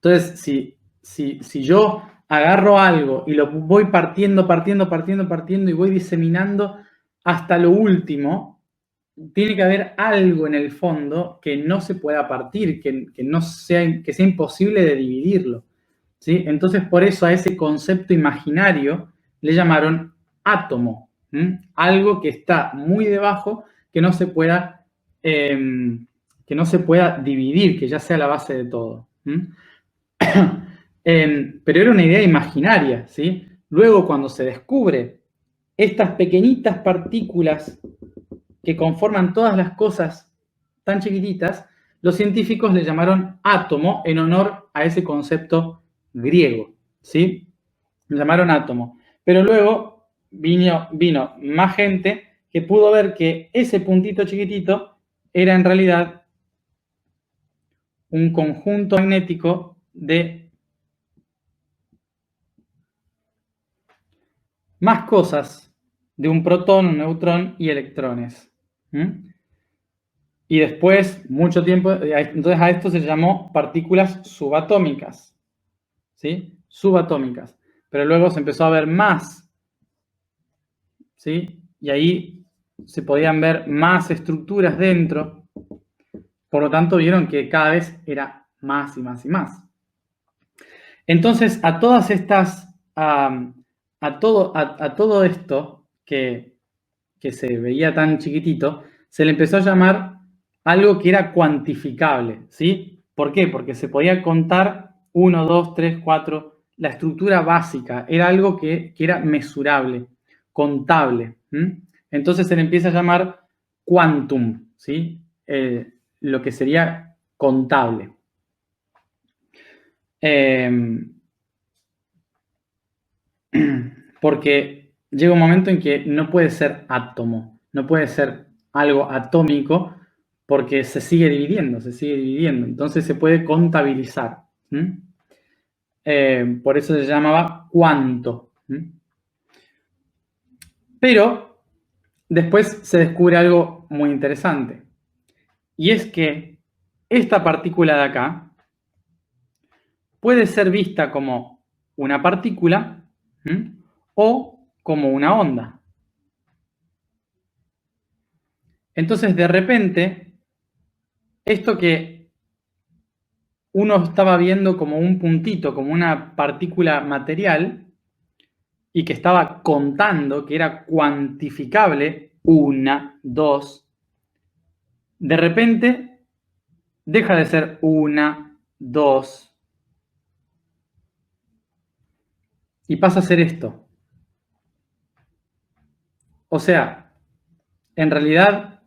Entonces, si yo agarro algo y lo voy partiendo y voy diseminando hasta lo último, tiene que haber algo en el fondo que no se pueda partir, que sea imposible de dividirlo, ¿sí? Entonces, por eso a ese concepto imaginario le llamaron átomo, algo que está muy debajo, que no se pueda dividir, que ya sea la base de todo. Pero era una idea imaginaria, ¿sí? Luego, cuando se descubre estas pequeñitas partículas que conforman todas las cosas tan chiquititas, los científicos le llamaron átomo en honor a ese concepto griego, ¿sí? Le llamaron átomo. Pero luego vino más gente que pudo ver que ese puntito chiquitito era en realidad un conjunto magnético de más cosas, de un protón, un neutrón y electrones. Y después, mucho tiempo, entonces a esto se llamó partículas subatómicas, ¿sí? Subatómicas. Pero luego se empezó a ver más, ¿sí? Y ahí se podían ver más estructuras dentro. Por lo tanto, vieron que cada vez era más y más y más. Entonces, a todas estas, a todo esto que se veía tan chiquitito, se le empezó a llamar algo que era cuantificable, ¿sí? ¿Por qué? Porque se podía contar 1, 2, 3, 4, la estructura básica, era algo que era mesurable, contable. Entonces se le empieza a llamar quantum, ¿sí? Lo que sería contable. Porque llega un momento en que no puede ser átomo, no puede ser algo atómico, porque se sigue dividiendo. Entonces se puede contabilizar. Por eso se llamaba cuanto. Pero después se descubre algo muy interesante. Y es que esta partícula de acá puede ser vista como una partícula o como una onda. Entonces, de repente, esto que uno estaba viendo como un puntito, como una partícula material, y que estaba contando, que era cuantificable, 1, 2, de repente deja de ser 1, 2, y pasa a ser esto. O sea, en realidad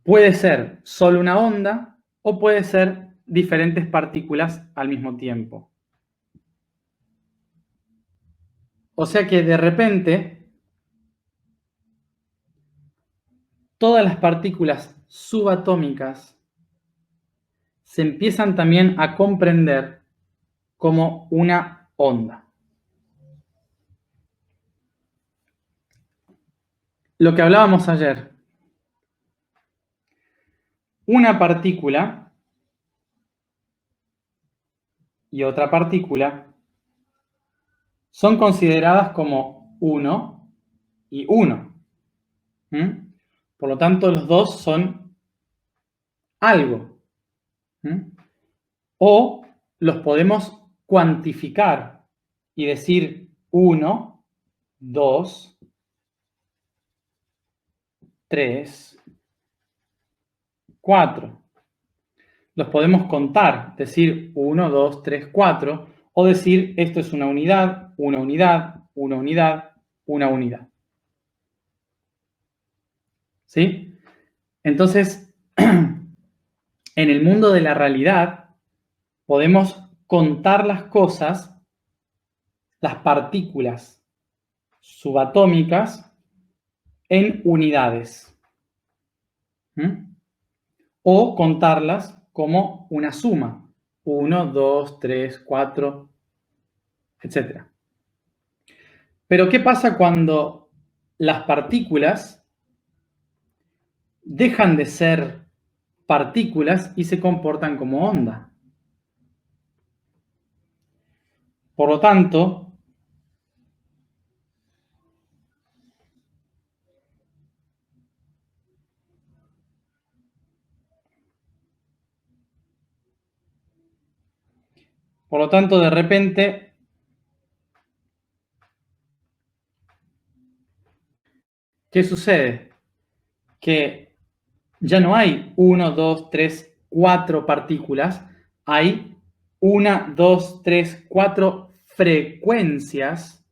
puede ser solo una onda o puede ser diferentes partículas al mismo tiempo. O sea que de repente todas las partículas subatómicas se empiezan también a comprender como una onda. Lo que hablábamos ayer. Una partícula y otra partícula son consideradas como uno y uno. Por lo tanto, los dos son algo. O los podemos cuantificar y decir 1, 2, 3, 4. Los podemos contar, decir 1, 2, 3, 4, o decir esto es una unidad, una unidad, una unidad, una unidad. ¿Sí? Entonces, en el mundo de la realidad, podemos contar las cosas, las partículas subatómicas, en unidades. O contarlas como una suma. 1, 2, 3, 4, etc. Pero ¿qué pasa cuando las partículas dejan de ser partículas y se comportan como onda? Por lo tanto, de repente, ¿qué sucede? Que ya no hay 1, 2, 3, 4 partículas, hay 1, 2, 3, 4 frecuencias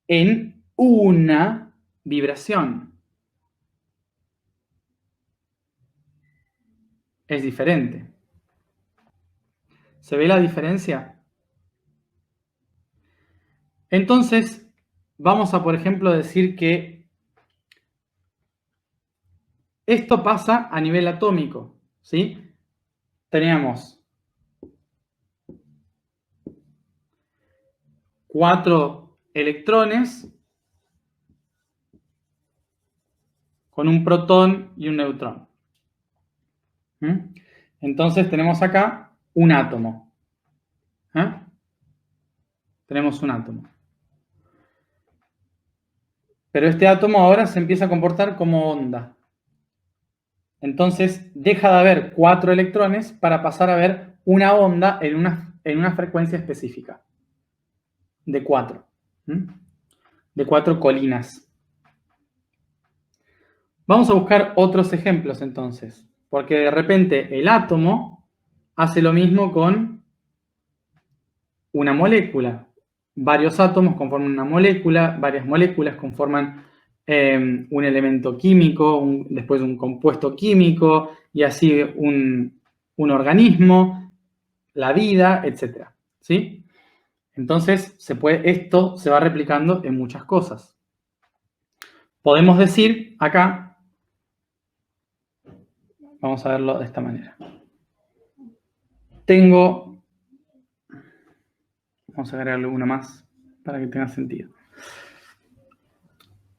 en una vibración. Es diferente. ¿Se ve la diferencia? Entonces, vamos a, por ejemplo, decir que esto pasa a nivel atómico, ¿sí? Teníamos 4 electrones con un protón y un neutrón. Entonces tenemos acá un átomo. Tenemos un átomo. Pero este átomo ahora se empieza a comportar como onda. Entonces deja de haber 4 electrones para pasar a ver una onda en una frecuencia específica. De 4. De 4 colinas. Vamos a buscar otros ejemplos entonces. Porque de repente el átomo hace lo mismo con una molécula. Varios átomos conforman una molécula, varias moléculas conforman un elemento químico, después un compuesto químico, y así un organismo, la vida, etc. ¿Sí? Entonces, esto se va replicando en muchas cosas. Podemos decir acá, vamos a verlo de esta manera. Vamos a agregarle una más para que tenga sentido.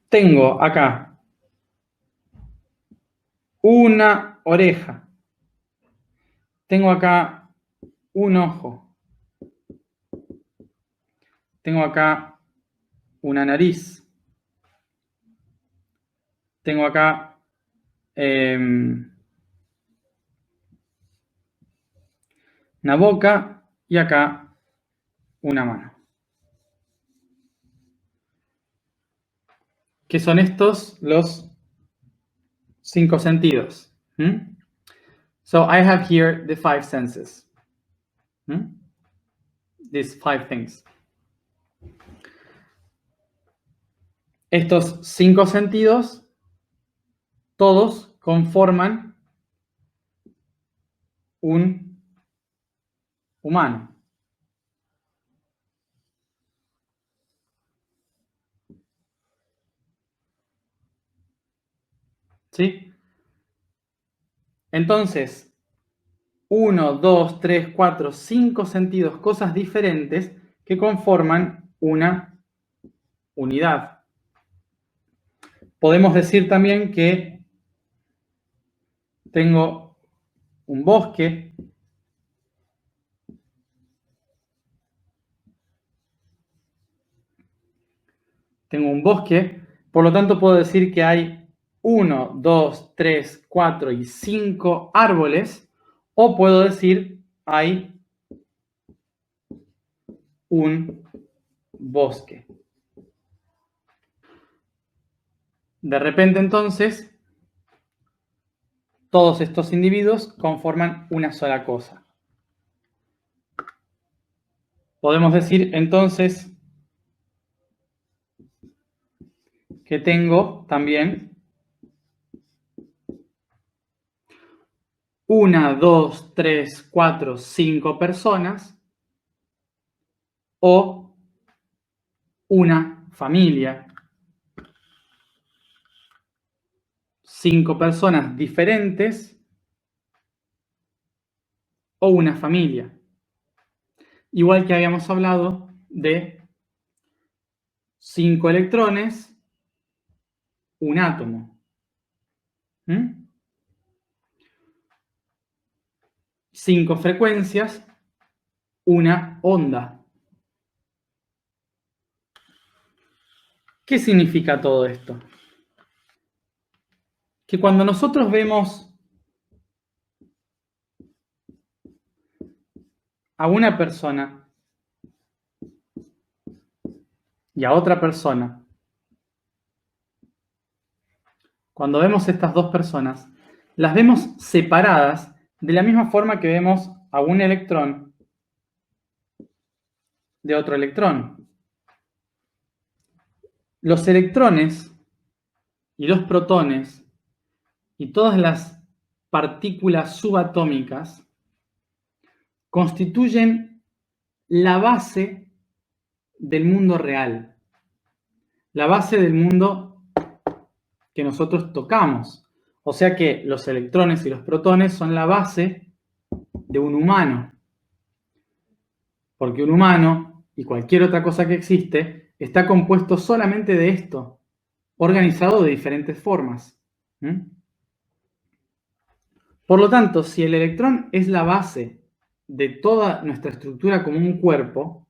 Tengo acá una oreja. Tengo acá un ojo. Tengo acá una nariz. Tengo acá una boca y acá una mano. ¿Qué son estos? Los 5 sentidos. So I have here the 5 senses. These 5 things. Estos 5 sentidos, todos conforman un humano. ¿Sí? Entonces, 1, 2, 3, 4, 5 sentidos, cosas diferentes que conforman una unidad. Podemos decir también que tengo un bosque. Por lo tanto puedo decir que hay 1, 2, 3, 4 y 5 árboles, o puedo decir hay un bosque. De repente entonces, todos estos individuos conforman una sola cosa. Podemos decir entonces que tengo también 1, 2, 3, 4, 5 personas o una familia. 5 personas diferentes o una familia. Igual que habíamos hablado de 5 electrones, un átomo. 5 frecuencias, una onda. ¿Qué significa todo esto? Que cuando nosotros vemos a una persona y a otra persona, cuando vemos estas dos personas, las vemos separadas de la misma forma que vemos a un electrón de otro electrón. Los electrones y los protones y todas las partículas subatómicas constituyen la base del mundo real, la base del mundo que nosotros tocamos. O sea que los electrones y los protones son la base de un humano. Porque un humano y cualquier otra cosa que existe está compuesto solamente de esto, organizado de diferentes formas. Por lo tanto, si el electrón es la base de toda nuestra estructura como un cuerpo,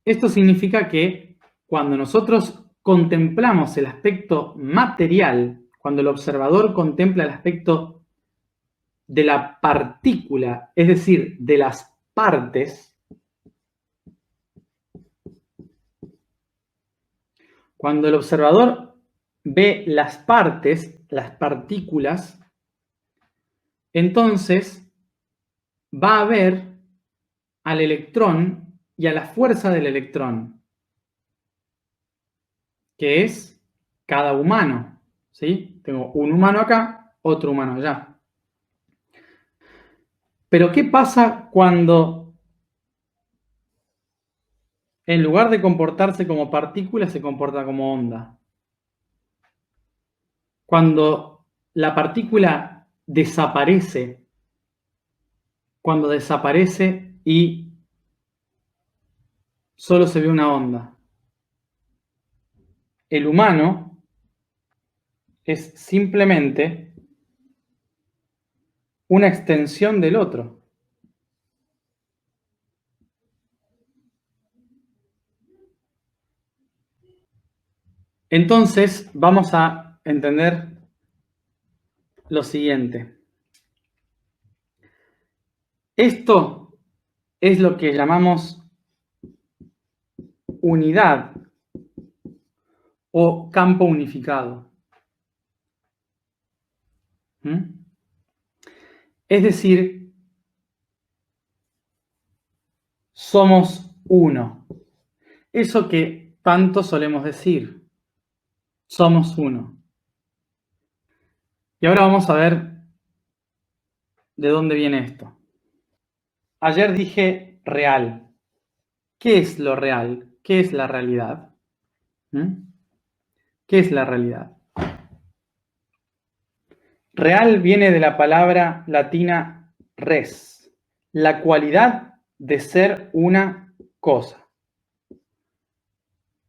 esto significa que cuando nosotros contemplamos el aspecto material, cuando el observador contempla el aspecto de la partícula, es decir, de las partes, cuando el observador ve las partes, las partículas, entonces va a ver al electrón y a la fuerza del electrón, que es cada humano, ¿sí? Tengo un humano acá, otro humano allá. Pero ¿qué pasa cuando en lugar de comportarse como partícula se comporta como onda? Cuando la partícula desaparece, cuando desaparece y solo se ve una onda. El humano es simplemente una extensión del otro. Entonces vamos a entender lo siguiente. Esto es lo que llamamos unidad o campo unificado. Es decir, somos uno. Eso que tanto solemos decir, somos uno. Y ahora vamos a ver de dónde viene esto. Ayer dije real. ¿Qué es lo real? ¿Qué es la realidad? ¿Qué es la realidad? Real viene de la palabra latina res, la cualidad de ser una cosa.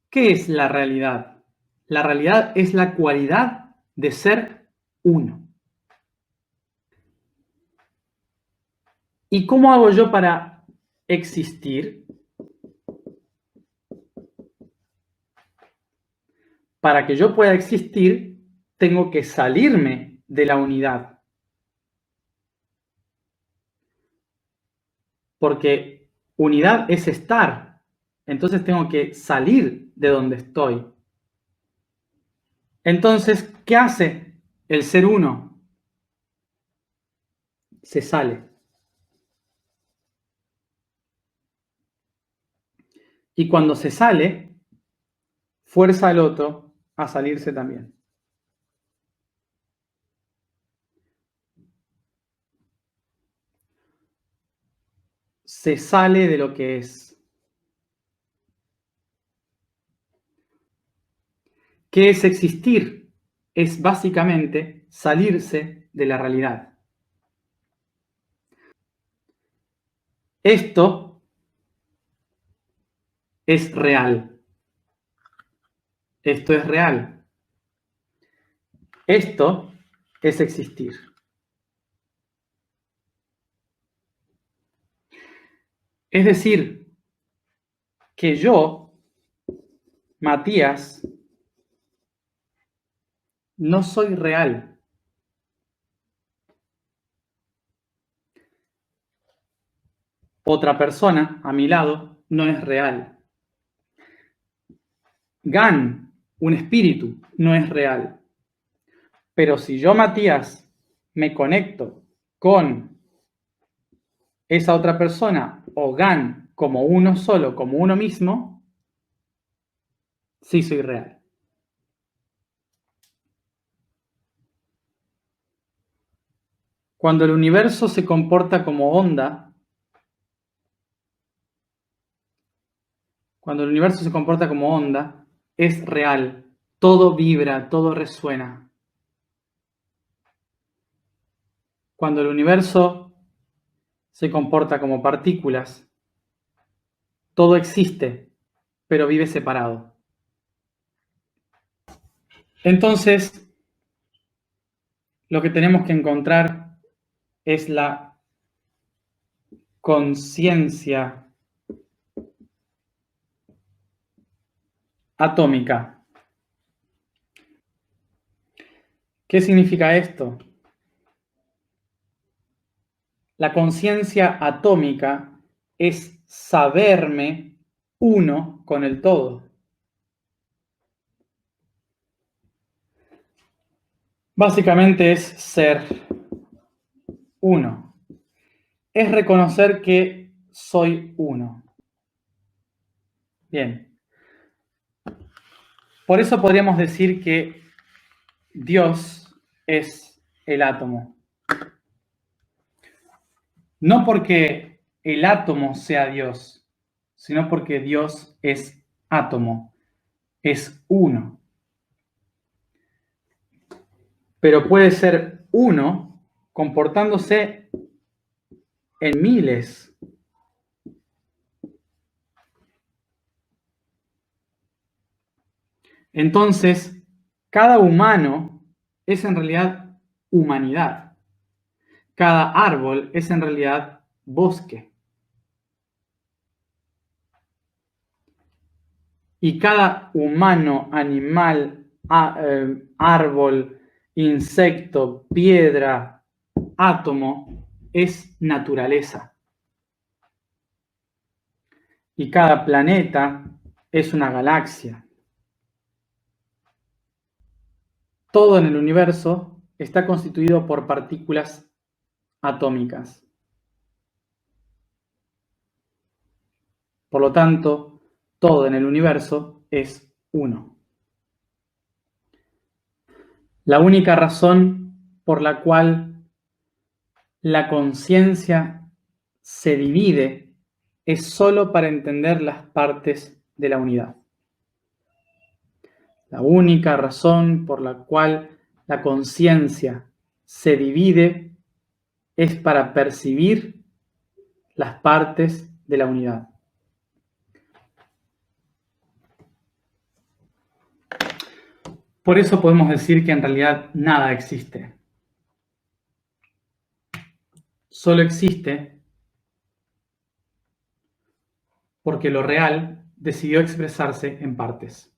¿Qué es la realidad? La realidad es la cualidad de ser uno. ¿Y cómo hago yo para existir? Para que yo pueda existir, tengo que salirme de la unidad. Porque unidad es estar. Entonces tengo que salir de donde estoy. Entonces, ¿qué hace el ser uno? Se sale. Y cuando se sale, fuerza al otro a salirse también. Se sale de lo que es. ¿Qué es existir? Es básicamente salirse de la realidad. Esto es real. Esto es real. Esto es existir. Es decir, que yo Matías, no soy real. Otra persona a mi lado no es real. Gan, un espíritu, no es real. Pero si yo, Matías, me conecto con esa otra persona o Gan como uno solo, como uno mismo, sí soy real. Cuando el universo se comporta como onda, es real. Todo vibra, todo resuena. Cuando el universo se comporta como partículas, todo existe, pero vive separado. Entonces, lo que tenemos que encontrar es la conciencia atómica. ¿Qué significa esto? La conciencia atómica es saberme uno con el todo. Básicamente es ser uno. Es reconocer que soy uno. Bien. Por eso podríamos decir que Dios es el átomo. No porque el átomo sea Dios, sino porque Dios es átomo, es uno. Pero puede ser uno comportándose en miles. Entonces, cada humano es en realidad humanidad. Cada árbol es en realidad bosque. Y cada humano, animal, árbol, insecto, piedra, átomo, es naturaleza. Y cada planeta es una galaxia. Todo en el universo está constituido por partículas atómicas. Por lo tanto, todo en el universo es uno. La única razón por la cual la conciencia se divide es solo para entender las partes de la unidad. La única razón por la cual la conciencia se divide es para percibir las partes de la unidad. Por eso podemos decir que en realidad nada existe. Solo existe porque lo real decidió expresarse en partes.